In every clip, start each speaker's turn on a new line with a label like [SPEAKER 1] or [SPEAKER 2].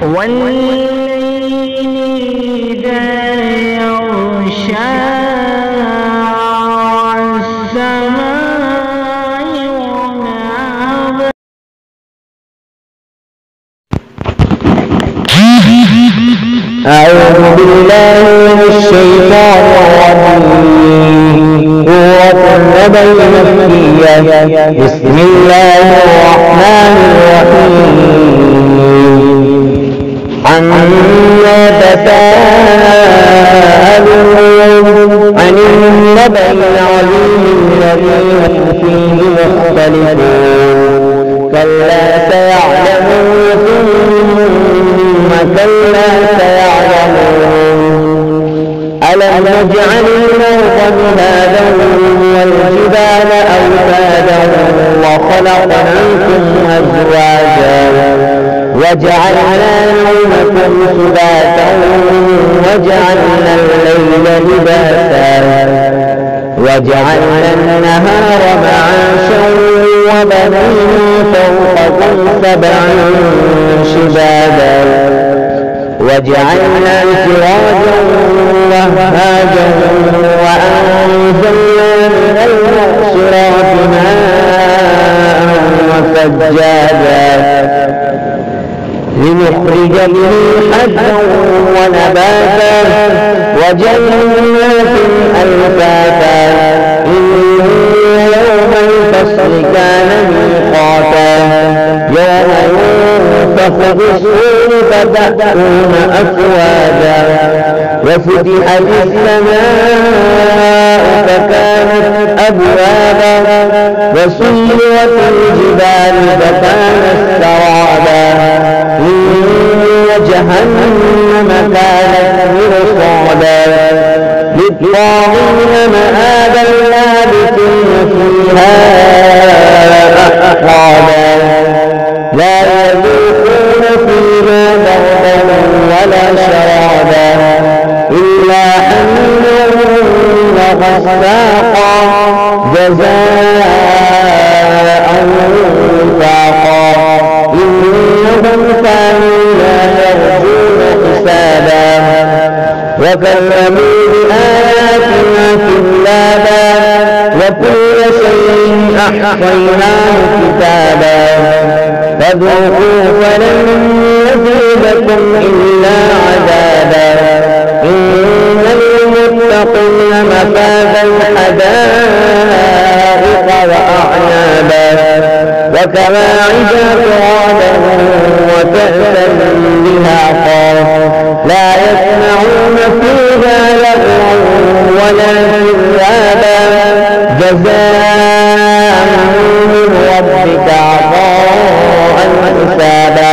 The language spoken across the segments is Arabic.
[SPEAKER 1] والليل إذا يغشى والسماء وما أعوذ بالله من الشيطان الرجيم. سورة النبأ مكية. بسم الله الرحمن الرحيم. عما تساءلون عن النبأ العظيم الذي هم فيه مختلفون. كلا سيعلمون ثم كلا سيعلمون. ألم نجعل الأرض مهادا والجبال أوتادا وخلقناكم أزواجا وجعلنا نومكم سباتا وجعلنا الليل لباسا وجعلنا النهار معاشا وبنينا فوقكم سبعا شدادا وجعلنا سراجا وهاجا وأنزلنا من المعصرات ماء وثجاجا لنخرج به حبا ونباتا وجنات ألفافا إن يوم الفصل كان ميقاتا يوم ينفخ في الصور فتأتون أفواجا وفتحت السماء فكانت أبوابا وسيرت الجبال فكانت سرابا إن جهنم كانت مرصادا للطاغين مآبا لابثين فيها أحقابا لا يذوقون فيها بردا ولا شرابا إلا حميما وغساقا جزاء وفاقا إنهم كانوا لا يرجون حسابا وكذبوا بآياتنا كذابا وكل شيء أحصيناه كتابا فذوقوا فلن يزيدكم إلا عذابا إن للمتقين مفازا حدائق وأعنابا وكواعب أترابا وكأسا دهاقا لا يسمعون فيها لغوا ولا كذابا جزاء من ربك عطاء حسابا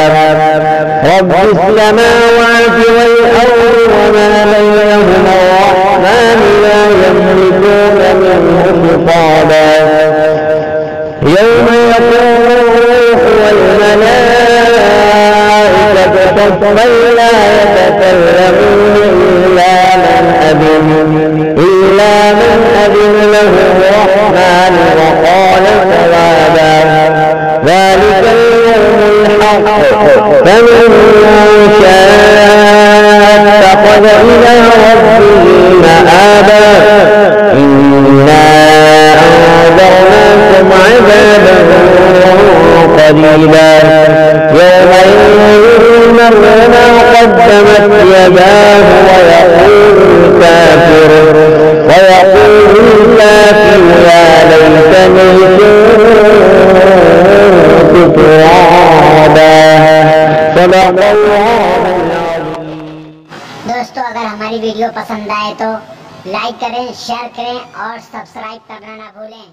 [SPEAKER 1] رب السماوات والأرض وما بينهما الرحمن لا يملكون منه خطابا يوم يقوم الروح والملائكة صفا لا يتكلمون إلا من أذن له الرحمن وقال صوابا ذلك اليوم الحق فمن شاء اتخذ إلى ربه مآبا إنا أنذرناكم عذابا قريبا يوم ينظر المرء ما قدمت يداه ويقول الكافر يا ليتني كنت ترابا صدق الله العظيم।
[SPEAKER 2] दोस्तों अगर हमारी वीडियो पसंद आए तो लाइक करें, शेयर करें और सब्सक्राइब करना ना भूलें।